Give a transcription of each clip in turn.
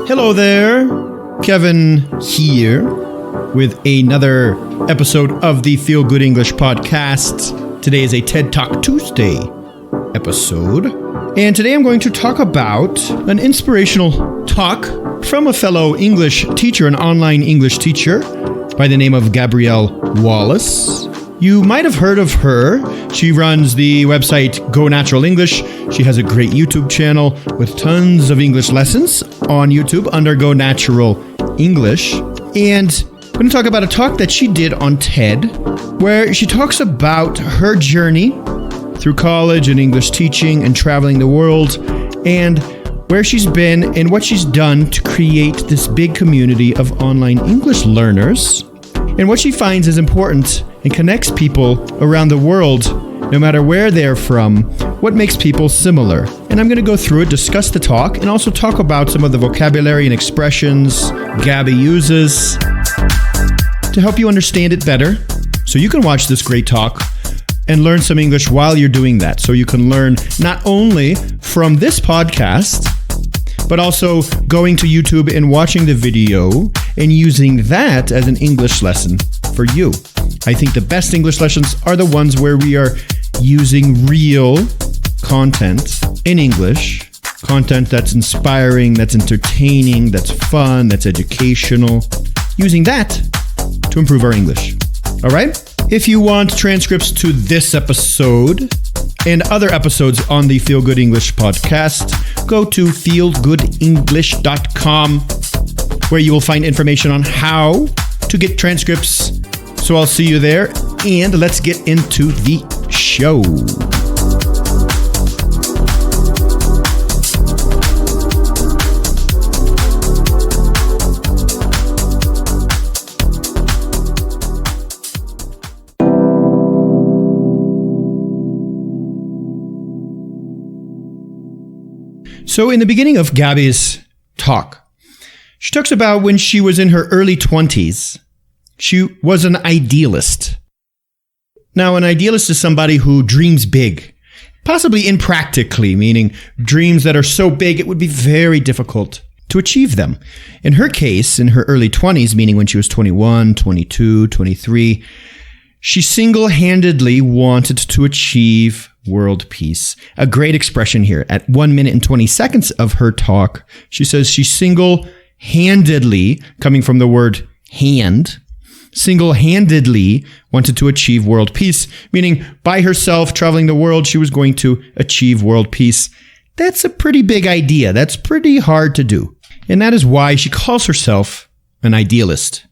Hello there, Kevin here with another episode of the Feel Good English Podcast. Today is a TED Talk Tuesday episode, and today I'm going to talk about an inspirational talk from a fellow English teacher, an online English teacher by the name of Gabrielle Wallace. You might have heard of her. She runs the website Go Natural English. She has a great YouTube channel with tons of English lessons on YouTube under Go Natural English. And I'm going to talk about a talk that she did on TED, where she talks about her journey through college and English teaching and traveling the world, and where she's been and what she's done to create this big community of online English learners, and what she finds is important and connects people around the world, no matter where they're from, what makes people similar. And I'm going to go through it, discuss the talk, and also talk about some of the vocabulary and expressions Gabby uses to help you understand it better, so you can watch this great talk and learn some English while you're doing that. So you can learn not only from this podcast, but also going to YouTube and watching the video and using that as an English lesson for you. I think the best English lessons are the ones where we are using real content in English, content that's inspiring, that's entertaining, that's fun, that's educational, using that to improve our English. All right? If you want transcripts to this episode and other episodes on the Feel Good English podcast, go to feelgoodenglish.com, where you will find information on how to get transcripts. So I'll see you there, and let's get into the show. So in the beginning of Gabby's talk, she talks about when she was in her early 20s, she was an idealist. Now, an idealist is somebody who dreams big, possibly impractically, meaning dreams that are so big it would be very difficult to achieve them. In her case, in her early 20s, meaning when she was 21, 22, 23, she single-handedly wanted to achieve world peace. A great expression here. At 1 minute and 20 seconds of her talk, she says she single-handedly, coming from the word hand, single-handedly wanted to achieve world peace, meaning by herself, traveling the world, she was going to achieve world peace. That's a pretty big idea. That's pretty hard to do. And that is why she calls herself an idealist.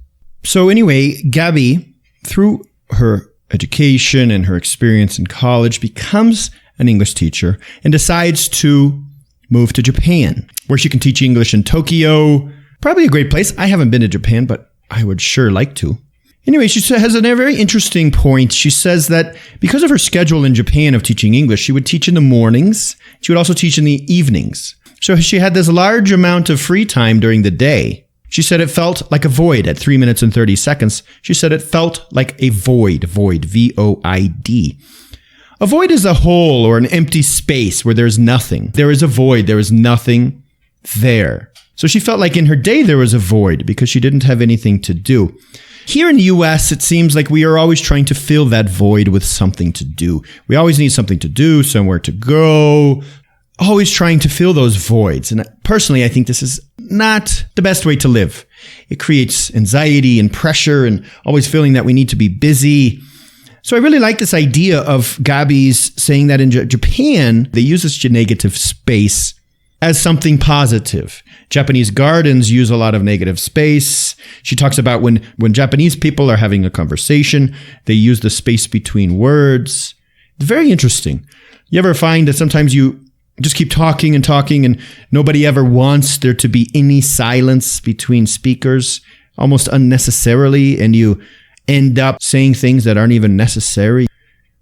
So anyway, Gabby, through her education and her experience in college, becomes an English teacher and decides to move to Japan, where she can teach English in Tokyo. Probably a great place. I haven't been to Japan, but I would sure like to. Anyway, she has a very interesting point. She says that because of her schedule in Japan of teaching English, she would teach in the mornings. She would also teach in the evenings. So she had this large amount of free time during the day. She said it felt like a void at 3 minutes and 30 seconds. She said it felt like a void, V-O-I-D. A void is a hole or an empty space where there's nothing. There is a void. There is nothing there. So she felt like in her day there was a void because she didn't have anything to do. Here in the US, it seems like we are always trying to fill that void with something to do. We always need something to do, somewhere to go, always trying to fill those voids. And personally, I think this is not the best way to live. It creates anxiety and pressure and always feeling that we need to be busy. So I really like this idea of Gabby's saying that in Japan, they use this negative space as something positive. Japanese gardens use a lot of negative space. She talks about when Japanese people are having a conversation, they use the space between words. It's very interesting. You ever find that sometimes you just keep talking and nobody ever wants there to be any silence between speakers, almost unnecessarily, and you end up saying things that aren't even necessary?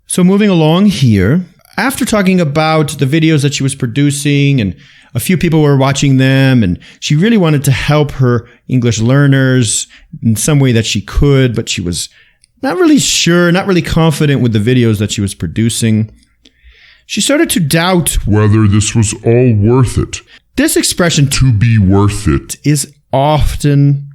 So moving along here, after talking about the videos that she was producing and a few people were watching them, and she really wanted to help her English learners in some way that she could, but she was not really sure, not really confident with the videos that she was producing. She started to doubt whether this was all worth it. This expression, to be worth it, is often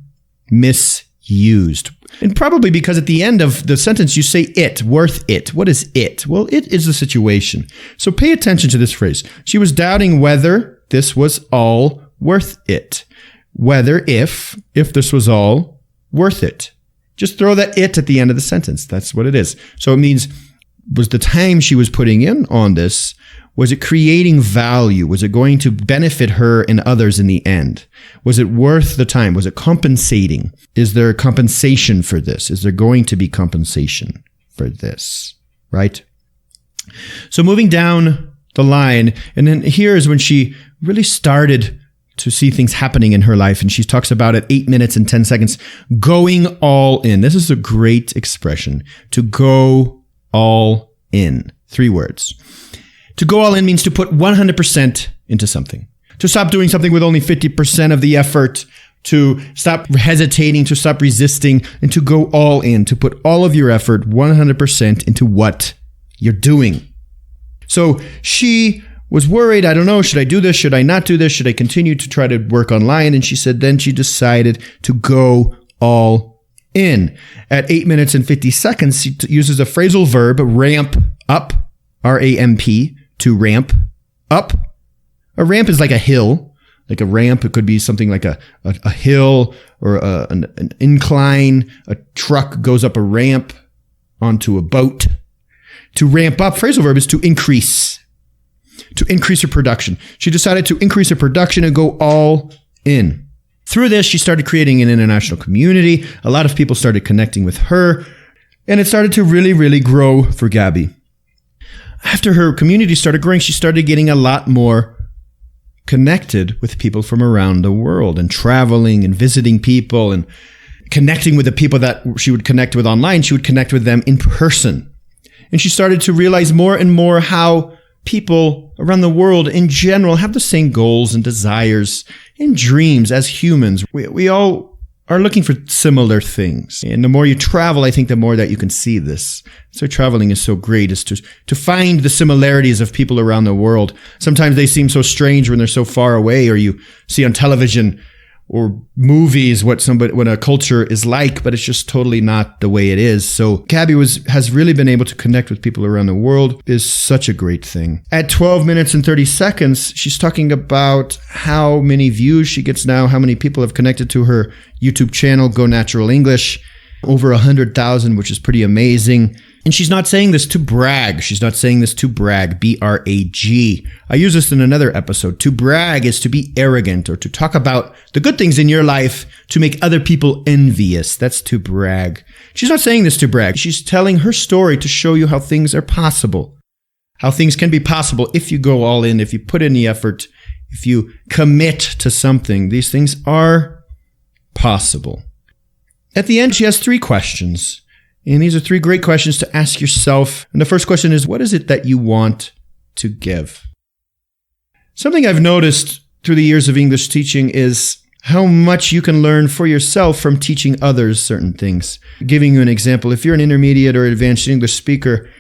misused. And probably because at the end of the sentence you say it, worth it. What is it? Well, it is the situation. So pay attention to this phrase. She was doubting whether this was all worth it. Whether if this was all worth it. Just throw that it at the end of the sentence. That's what it is. So it means, was the time she was putting in on this, was it creating value? Was it going to benefit her and others in the end? Was it worth the time? Was it compensating? Is there compensation for this? Is there going to be compensation for this? Right? So moving down the line, and then here is when she really started to see things happening in her life. And she talks about it 8 minutes and 10 seconds, going all in. This is a great expression, to go all in. 3 words. To go all in means to put 100% into something. To stop doing something with only 50% of the effort, to stop hesitating, to stop resisting, and to go all in, to put all of your effort 100% into what you're doing. So she was worried, I don't know, should I do this? Should I not do this? Should I continue to try to work online? And she said then she decided to go all in. At 8 minutes and 50 seconds, she uses a phrasal verb, ramp up, R-A-M-P, to ramp up. A ramp is like a hill, like a ramp. It could be something like a hill or an incline. A truck goes up a ramp onto a boat. To ramp up, phrasal verb is to increase her production. She decided to increase her production and go all in. Through this, she started creating an international community. A lot of people started connecting with her, and it started to really, really grow for Gabby. After her community started growing, she started getting a lot more connected with people from around the world and traveling and visiting people and connecting with the people that she would connect with online. She would connect with them in person. And she started to realize more and more how people around the world in general have the same goals and desires and dreams as humans. We all are looking for similar things. And the more you travel, I think the more that you can see this. So traveling is so great, is to find the similarities of people around the world. Sometimes they seem so strange when they're so far away, or you see on television or movies what a culture is like, but it's just totally not the way it is. So Gabby has really been able to connect with people around the world. Is such a great thing. At 12 minutes and 30 seconds, she's talking about how many views she gets now, how many people have connected to her YouTube channel, Go Natural English. Over 100,000, which is pretty amazing. And she's not saying this to brag. She's not saying this to brag, B-R-A-G. I use this in another episode. To brag is to be arrogant or to talk about the good things in your life to make other people envious. That's to brag. She's not saying this to brag. She's telling her story to show you how things are possible. How things can be possible if you go all in, if you put in the effort, if you commit to something. These things are possible. At the end, she has 3 questions. And these are 3 great questions to ask yourself. And the first question is, what is it that you want to give? Something I've noticed through the years of English teaching is how much you can learn for yourself from teaching others certain things. Giving you an example, if you're an intermediate or advanced English speaker,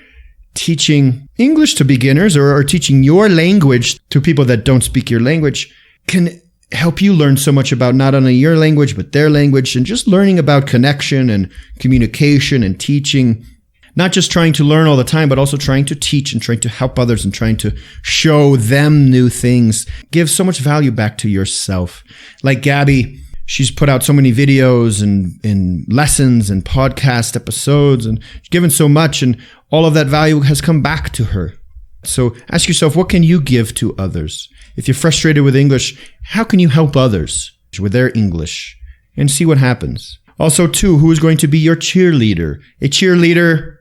teaching English to beginners or teaching your language to people that don't speak your language can help you learn so much about not only your language, but their language, and just learning about connection and communication and teaching. Not just trying to learn all the time, but also trying to teach and trying to help others and trying to show them new things. Give so much value back to yourself. Like Gabby, she's put out so many videos and lessons and podcast episodes and given so much, and all of that value has come back to her. So ask yourself, what can you give to others? If you're frustrated with English, how can you help others with their English? And see what happens. Also, too, who is going to be your cheerleader? A cheerleader,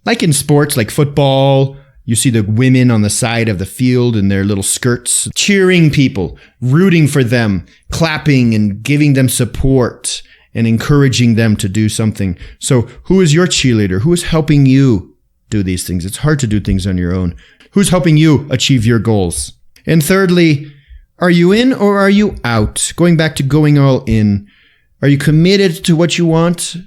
like in sports, like football, you see the women on the side of the field in their little skirts, cheering people, rooting for them, clapping and giving them support and encouraging them to do something. So who is your cheerleader? Who is helping you do these things? It's hard to do things on your own. Who's helping you achieve your goals? And thirdly, are you in or are you out? Going back to going all in. Are you committed to what you want?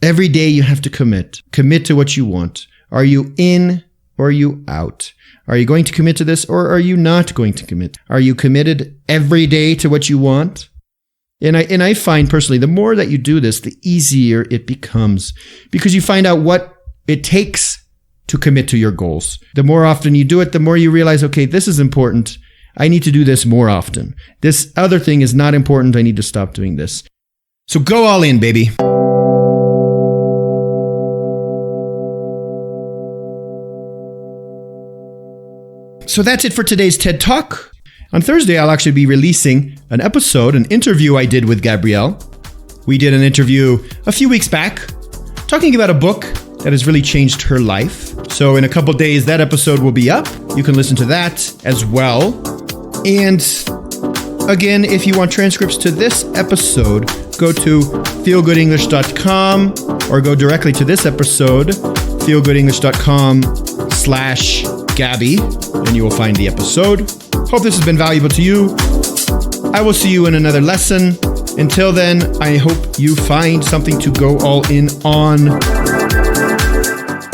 Every day you have to commit. Commit to what you want. Are you in or are you out? Are you going to commit to this or are you not going to commit? Are you committed every day to what you want? And I find personally, the more that you do this, the easier it becomes because you find out what it takes to commit to your goals. The more often you do it, the more you realize, okay, this is important. I need to do this more often. This other thing is not important. I need to stop doing this. So go all in, baby. So that's it for today's TED Talk. On Thursday, I'll actually be releasing an interview I did with Gabrielle. We did an interview a few weeks back talking about a book that has really changed her life. So in a couple days, that episode will be up. You can listen to that as well. And again, if you want transcripts to this episode, go to feelgoodenglish.com or go directly to this episode, feelgoodenglish.com/Gabby, and you will find the episode. Hope this has been valuable to you. I will see you in another lesson. Until then, I hope you find something to go all in on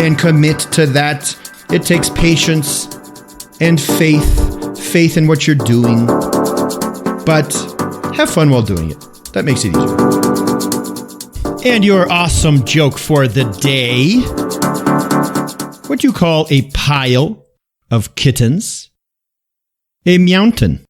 and commit to that. It takes patience and faith in what you're doing, but have fun while doing it. That makes it easier. And your awesome joke for the day. What do you call a pile of kittens? A mountain.